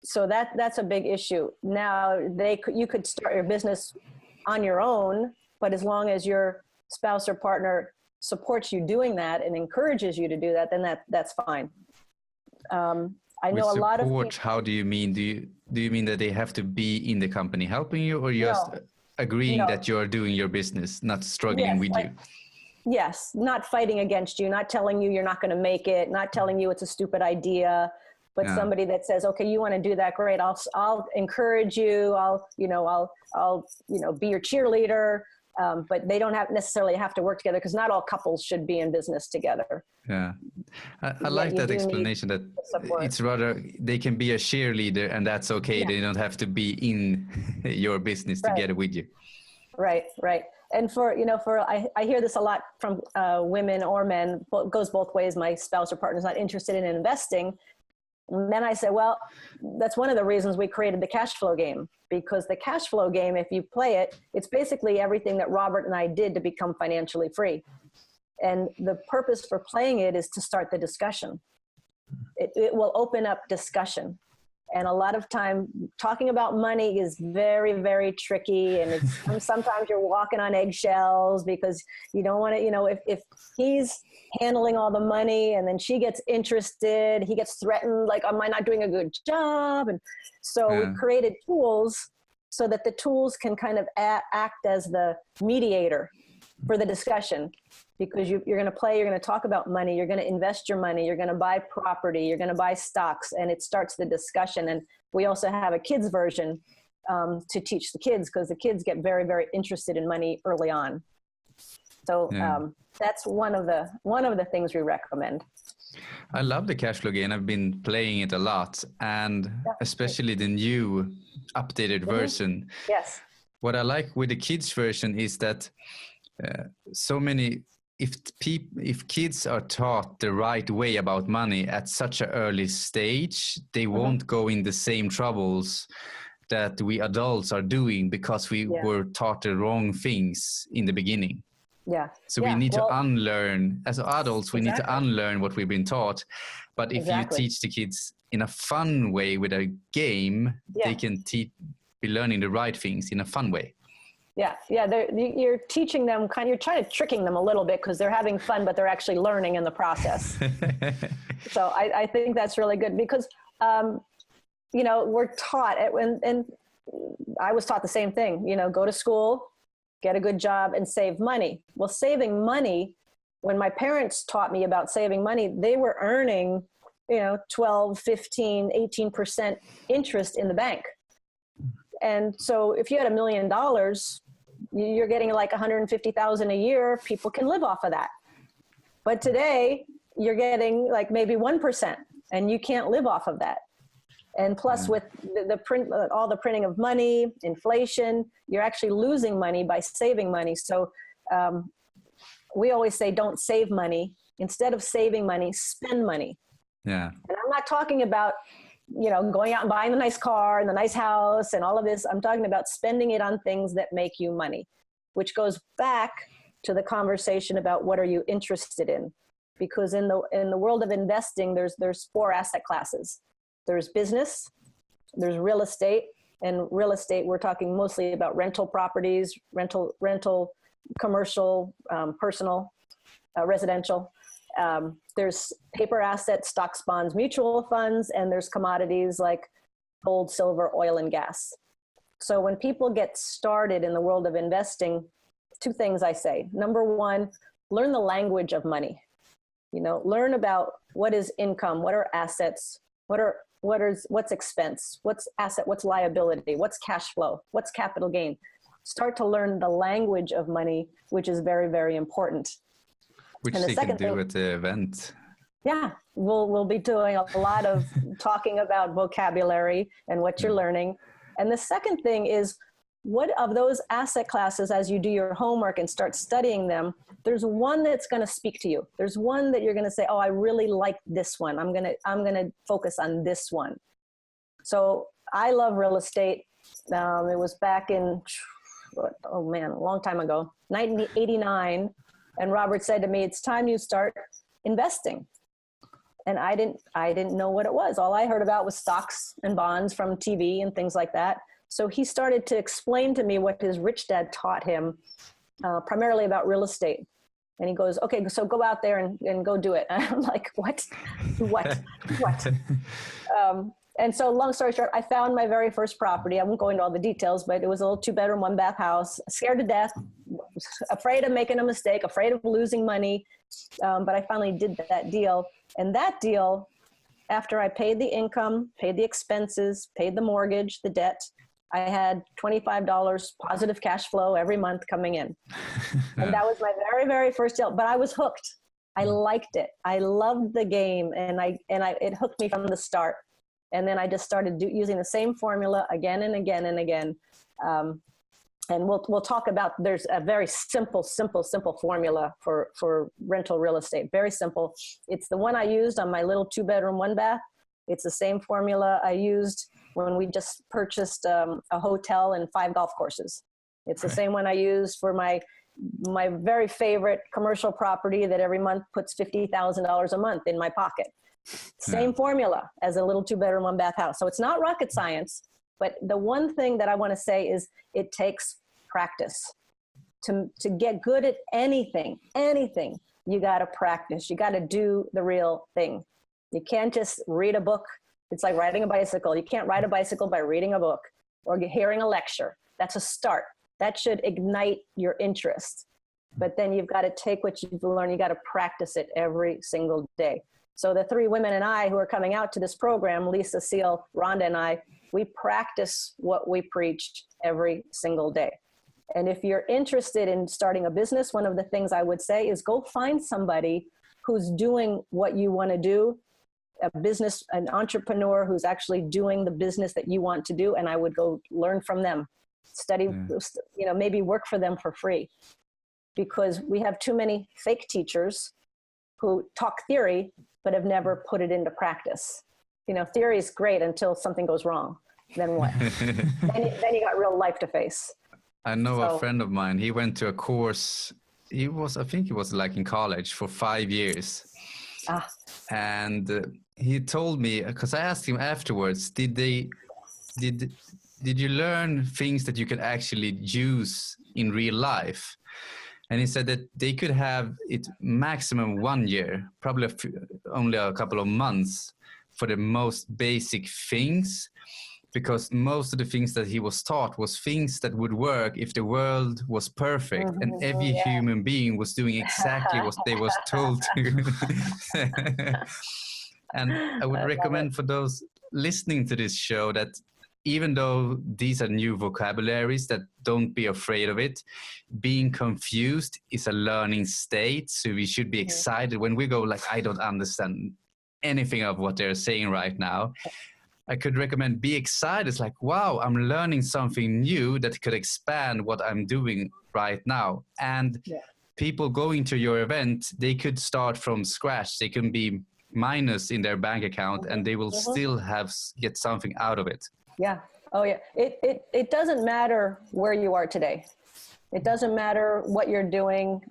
So that's a big issue. Now, you could start your business on your own, but as long as your spouse or partner supports you doing that and encourages you to do that, then that's fine. I know a lot of people. How do you mean? Do you mean that they have to be in the company helping you, or just agreeing that you're doing your business, not struggling with you? Yes, not fighting against you, not telling you you're not going to make it, not telling you it's a stupid idea, but somebody that says, okay, you want to do that, great. I'll encourage you. I'll be your cheerleader. But they don't necessarily have to work together, because not all couples should be in business together. Yeah, I like that explanation, that it's rather they can be a cheerleader and that's okay. Yeah. They don't have to be in your business together with you. Right. And I hear this a lot from women or men. It goes both ways. My spouse or partner is not interested in investing. And then I say, well, that's one of the reasons we created the cash flow game, because the cash flow game, if you play it, it's basically everything that Robert and I did to become financially free. And the purpose for playing it is to start the discussion. It will open up discussion. And a lot of time talking about money is very, very tricky. And sometimes you're walking on eggshells, because you don't want to, if he's handling all the money and then she gets interested, he gets threatened, like, am I not doing a good job? And so we created tools so that the tools can kind of act as the mediator for the discussion. Because you're going to talk about money, you're going to invest your money, you're going to buy property, you're going to buy stocks, and it starts the discussion. And we also have a kids version to teach the kids, because the kids get very, very interested in money early on. So that's one of the things we recommend. I love the cash flow game. I've been playing it a lot, and especially the new updated version. Yes. What I like with the kids version is that if kids are taught the right way about money at such an early stage, they won't go in the same troubles that we adults are doing, because we were taught the wrong things in the beginning. Yeah. So we need to unlearn, as adults, we need to unlearn what we've been taught. But if you teach the kids in a fun way with a game, they can be learning the right things in a fun way. Yeah. You're teaching them you're trying to tricking them a little bit, because they're having fun, but they're actually learning in the process. So I think that's really good, because, we're taught and I was taught the same thing, go to school, get a good job, and save money. Well, saving money, when my parents taught me about saving money, they were earning, 12, 15, 18% interest in the bank. And so if you had $1 million, you're getting like 150,000 a year. People can live off of that. But today you're getting like maybe 1%, and you can't live off of that. And plus with the print, all the printing of money, inflation, you're actually losing money by saving money. So we always say, don't save money. Instead of saving money, spend money. Yeah. And I'm not talking about, going out and buying the nice car and the nice house and all of this. I'm talking about spending it on things that make you money, which goes back to the conversation about what are you interested in? Because in the world of investing, there's 4 asset classes. There's business, there's real estate, and real estate, we're talking mostly about rental properties, rental, commercial, personal, residential. There's paper assets, stocks, bonds, mutual funds, and there's commodities like gold, silver, oil, and gas. So when people get started in the world of investing, 2 things I say. Number 1, learn the language of money. Learn about what is income, what are assets, what's expense, what's asset, what's liability, what's cash flow, what's capital gain. Start to learn the language of money, which is very, very important. Which they can do at the event. Yeah, we'll be doing a lot of talking about vocabulary and what you're learning. And the second thing is, what of those asset classes, as you do your homework and start studying them, there's one that's going to speak to you. There's one that you're going to say, oh, I really like this one. I'm going to focus on this one. So I love real estate. It was back in, a long time ago, 1989. And Robert said to me, it's time you start investing. And I didn't know what it was. All I heard about was stocks and bonds from TV and things like that. So he started to explain to me what his rich dad taught him, primarily about real estate. And he goes, okay, so go out there and go do it. And I'm like, what? And so long story short, I found my very first property. I won't go into all the details, but it was a little 2-bedroom, 1-bath house, scared to death, afraid of making a mistake, afraid of losing money. But I finally did that deal. And that deal, after I paid the income, paid the expenses, paid the mortgage, the debt, I had $25 positive cash flow every month coming in. And that was my very, very first deal. But I was hooked. I liked it. I loved the game, and it hooked me from the start. And then I just started using the same formula again and again and again. And we'll talk about, there's a very simple formula for rental real estate. Very simple. It's the one I used on my little 2-bedroom, 1-bath. It's the same formula I used when we just purchased a hotel and 5 golf courses. It's the same one I used for my very favorite commercial property that every month puts $50,000 a month in my pocket. Same formula as a little 2-bedroom, 1-bath house. So it's not rocket science, but the one thing that I want to say is it takes practice. To get good at anything, you got to practice. You got to do the real thing. You can't just read a book. It's like riding a bicycle. You can't ride a bicycle by reading a book or hearing a lecture. That's a start. That should ignite your interest. But then you've got to take what you've learned. You got to practice it every single day. So the 3 women and I who are coming out to this program, Lisa, Seal, Rhonda, and I, we practice what we preach every single day. And if you're interested in starting a business, one of the things I would say is go find somebody who's doing what you want to do, an entrepreneur who's actually doing the business that you want to do. And I would go learn from them, study, maybe work for them for free, because we have too many fake teachers who talk theory, but have never put it into practice. Theory is great until something goes wrong. Then what? then you got real life to face. I know a friend of mine, he went to a course. I think he was like in college for 5 years. And he told me, because I asked him afterwards, did you learn things that you could actually use in real life? And he said that they could have it maximum 1 year, probably only a couple of months for the most basic things. because most of the things that he was taught was things that would work if the world was perfect and every human being was doing exactly what they was told to. And I would recommend for those listening to this show that even though these are new vocabularies, that don't be afraid of it. Being confused is a learning state, so we should be excited when we go like, I don't understand anything of what they're saying right now. I could recommend be excited. It's like, wow, I'm learning something new that could expand what I'm doing right now. And people going to your event, they could start from scratch. They can be minus in their bank account and they will still get something out of it. Yeah. Oh yeah. It doesn't matter where you are today. It doesn't matter what you're doing.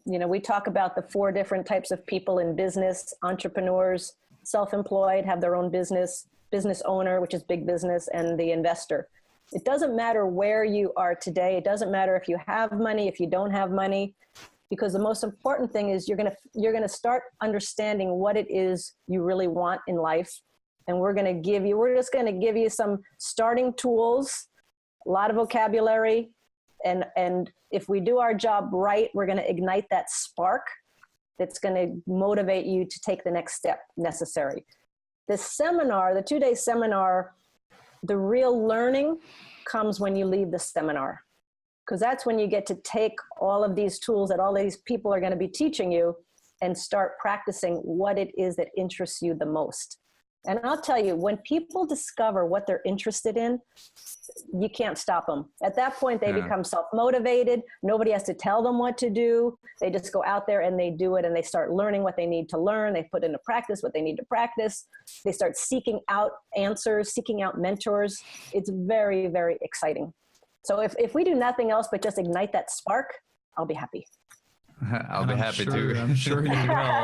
We talk about the 4 different types of people in business: entrepreneurs, self-employed, have their own business owner, which is big business, and the investor. It doesn't matter where you are today. It doesn't matter if you have money, if you don't have money, because the most important thing is you're going to start understanding what it is you really want in life. And we're just going to give you some starting tools, a lot of vocabulary. And if we do our job right, we're going to ignite that spark that's going to motivate you to take the next step necessary. The 2-day seminar, the real learning comes when you leave the seminar, because that's when you get to take all of these tools that all these people are going to be teaching you and start practicing what it is that interests you the most. And I'll tell you, when people discover what they're interested in, you can't stop them. At that point, they become self-motivated. Nobody has to tell them what to do. They just go out there and they do it, and they start learning what they need to learn. They put into practice what they need to practice. They start seeking out answers, seeking out mentors. It's very, very exciting. So if we do nothing else but just ignite that spark, I'll be happy. I'll be happy too. I'm sure you will.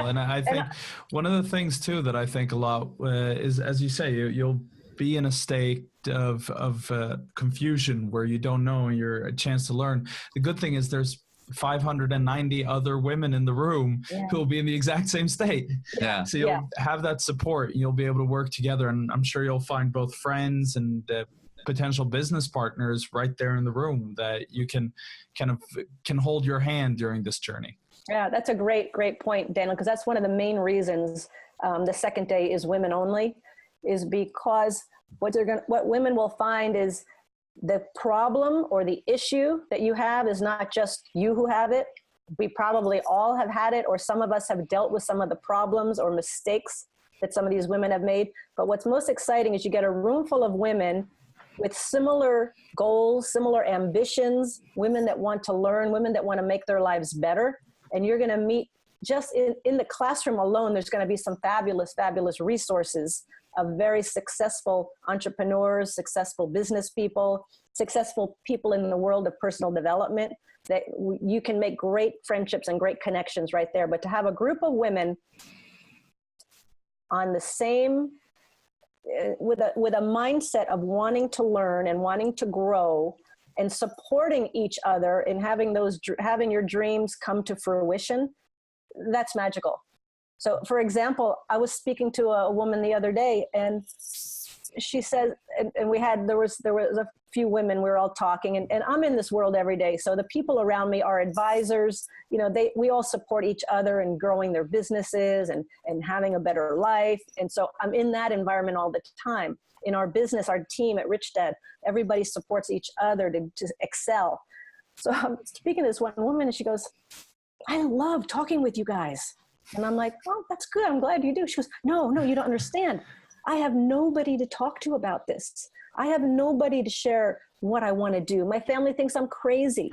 And I think one of the things too that I think a lot is, as you say, you'll be in a state of confusion where you don't know and you're a chance to learn. The good thing is there's 590 other women in the room who will be in the exact same state. Yeah. So you'll have that support. You'll be able to work together, and I'm sure you'll find both friends and potential business partners right there in the room that you can hold your hand during this journey. Yeah, that's a great point, Daniel, because that's one of the main reasons the second day is women only, is because what women will find is the problem or the issue that you have is not just you who have it. We probably all have had it, or some of us have dealt with some of the problems or mistakes that some of these women have made. But what's most exciting is you get a room full of women with similar goals, similar ambitions, women that want to learn, women that want to make their lives better. And you're going to meet just in the classroom alone, there's going to be some fabulous, fabulous resources of very successful entrepreneurs, successful business people, successful people in the world of personal development, that you can make great friendships and great connections right there. But to have a group of women on the same with a mindset of wanting to learn and wanting to grow and supporting each other and having your dreams come to fruition, that's magical. So for example, I was speaking to a woman the other day, and she said, and there was a few women, we were all talking, and I'm in this world every day. So the people around me are advisors, we all support each other in growing their businesses and having a better life. And so I'm in that environment all the time. In our business, our team at Rich Dad, everybody supports each other to excel. So I'm speaking to this one woman, and she goes, I love talking with you guys. And I'm like, well, that's good. I'm glad you do. She goes, no, you don't understand. I have nobody to talk to about this. I have nobody to share what I want to do. My family thinks I'm crazy.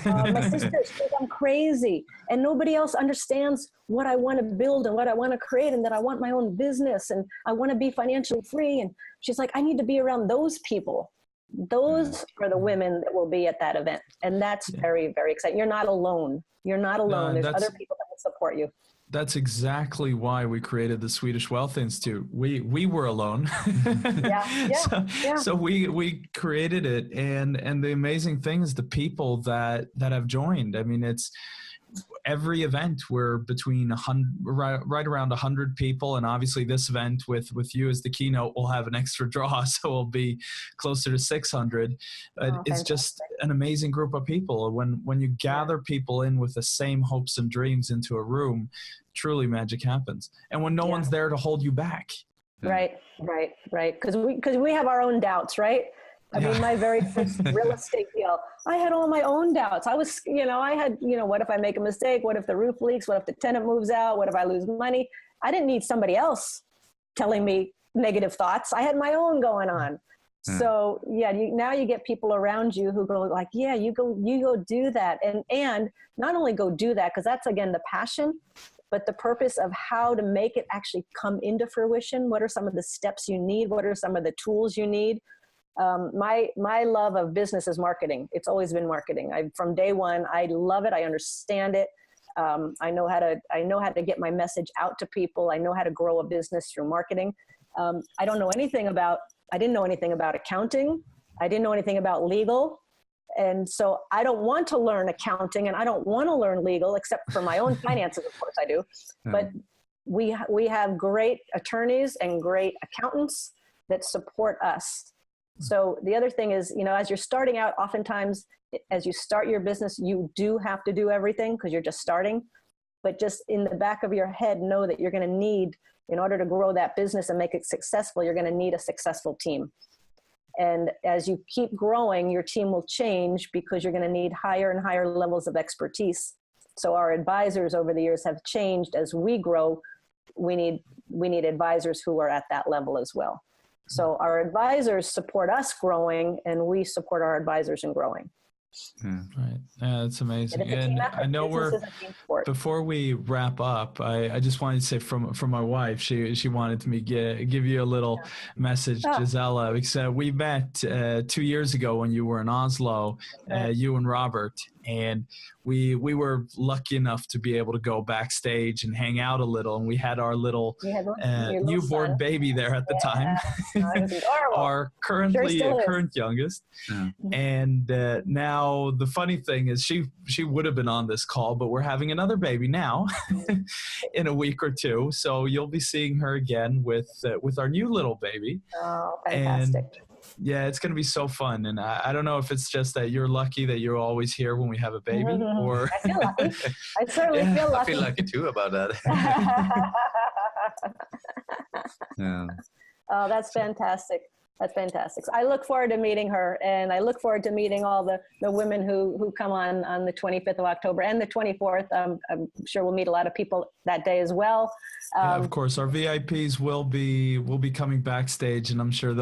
My sisters think I'm crazy. And nobody else understands what I want to build and what I want to create, and that I want my own business and I want to be financially free. And she's like, I need to be around those people. Those are the women that will be at that event. And that's very, very exciting. You're not alone. You're not alone. There's other people that will support you. That's exactly why we created the Swedish Wealth Institute. We were alone. So we created it, and the amazing thing is the people that have joined. I mean, every event we're between right around 100 people. And obviously this event with you as the keynote will have an extra draw. So we'll be closer to 600. It's just an amazing group of people. When you gather people in with the same hopes and dreams into a room, truly magic happens. And when no one's there to hold you back. Right. Because we have our own doubts, right? I mean, my very first real estate deal, I had all my own doubts. I was, what if I make a mistake? What if the roof leaks? What if the tenant moves out? What if I lose money? I didn't need somebody else telling me negative thoughts. I had my own going on. So now you get people around you who go like, you go do that. And not only go do that, because that's again, the passion, but the purpose of how to make it actually come into fruition. What are some of the steps you need? What are some of the tools you need? My love of business is marketing. It's always been marketing. From day one, I love it. I understand it. I know how to get my message out to people. I know how to grow a business through marketing. I didn't know anything about accounting. I didn't know anything about legal. And so I don't want to learn accounting and I don't want to learn legal except for my own finances. Of course I do. But we have great attorneys and great accountants that support us. So the other thing is, as you're starting out, oftentimes as you start your business, you do have to do everything because you're just starting, but just in the back of your head, know that you're going to need, in order to grow that business and make it successful, you're going to need a successful team. And as you keep growing, your team will change because you're going to need higher and higher levels of expertise. So our advisors over the years have changed as we grow. We need advisors who are at that level as well. So our advisors support us growing and we support our advisors in growing. Right. Yeah, that's amazing. And I know before we wrap up, I just wanted to say from my wife, she wanted me to give you a little message, Gisela, because we met 2 years ago when you were in Oslo, you and Robert, and we were lucky enough to be able to go backstage and hang out a little, and we had our little newborn baby there at the time, our current youngest. And now the funny thing is she would have been on this call, but we're having another baby now in a week or two, so you'll be seeing her again with our new little baby. Oh, fantastic. And yeah, it's going to be so fun. And I don't know if it's just that you're lucky that you're always here when we have a baby, or I feel lucky. I certainly feel lucky. I feel lucky too about that. Oh, that's fantastic. That's fantastic. So I look forward to meeting her, and I look forward to meeting all the women who come on the 25th of October and the 24th. I'm sure we'll meet a lot of people that day as well. Of course, our VIPs will be coming backstage, and I'm sure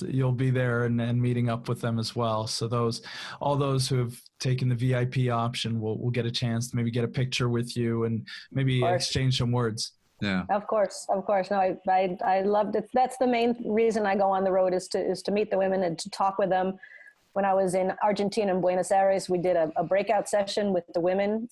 you'll be there and meeting up with them as well. So all those who have taken the VIP option will get a chance to maybe get a picture with you and maybe exchange some words. Yeah. Of course. No, I loved it. That's the main reason I go on the road is to meet the women and to talk with them. When I was in Argentina and Buenos Aires, we did a breakout session with the women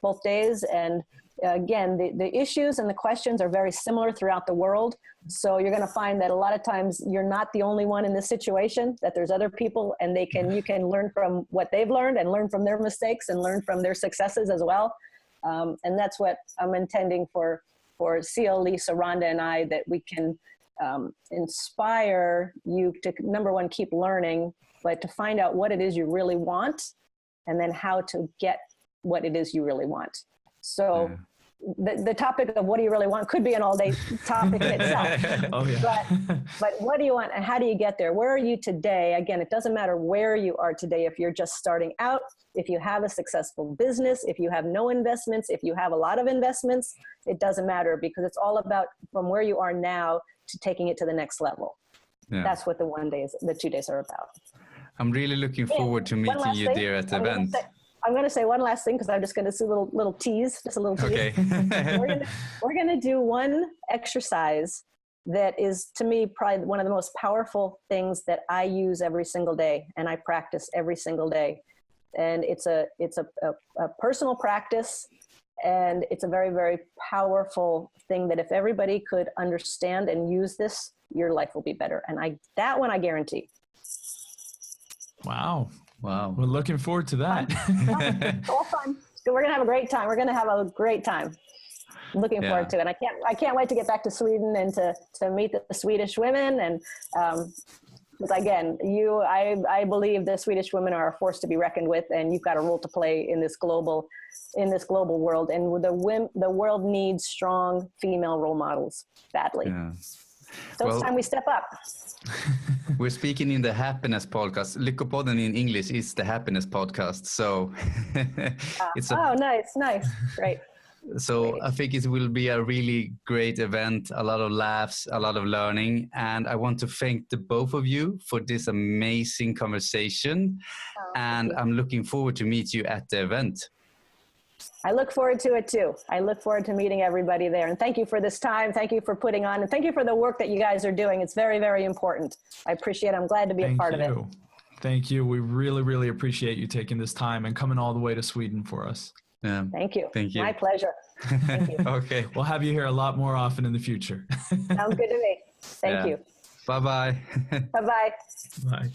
both days. And again, the issues and the questions are very similar throughout the world. So you're going to find that a lot of times you're not the only one in this situation, that there's other people, and you can learn from what they've learned and learn from their mistakes and learn from their successes as well. And that's what I'm intending for Seal, Lisa, Rhonda, and I, that we can inspire you to, number one, keep learning, but to find out what it is you really want, and then how to get what it is you really want. So the topic of what do you really want could be an all-day topic in itself. Oh, yeah. But what do you want and how do you get there? Where are you today? Again, it doesn't matter where you are today. If you're just starting out, if you have a successful business, if you have no investments, if you have a lot of investments, it doesn't matter, because it's all about from where you are now to taking it to the next level. Yeah. That's what the 2 days are about. I'm really looking forward to meeting you there at the event. I'm going to say one last thing, because I'm just going to do a little tease, just a little tease. Okay. We're going to do one exercise that is, to me, probably one of the most powerful things that I use every single day, and I practice every single day. And it's a personal practice, and it's a very, very powerful thing that if everybody could understand and use this, your life will be better. And that one I guarantee. Wow. We're looking forward to that. All fun. we're going to have a great time. We're going to have a great time. Looking forward to it. And I can't wait to get back to Sweden and to meet the Swedish women. And, because again, I believe the Swedish women are a force to be reckoned with, and you've got a role to play in this global world. And the world needs strong female role models badly. Yeah. So it's time we step up. We're speaking in the Happiness Podcast. Lyckopodden in English is the Happiness Podcast. So it's nice. Great. So I think it will be a really great event, a lot of laughs, a lot of learning. And I want to thank the both of you for this amazing conversation. And I'm looking forward to meet you at the event. I look forward to it too. I look forward to meeting everybody there. And thank you for this time. Thank you for putting on, and thank you for the work that you guys are doing. It's very, very important. I appreciate it. I'm glad to be a part of it. Thank you. We really, really appreciate you taking this time and coming all the way to Sweden for us. Yeah. Thank you. Thank you. My pleasure. Thank you. Okay. We'll have you here a lot more often in the future. Sounds good to me. Thank you. Bye-bye. Bye-bye. Bye.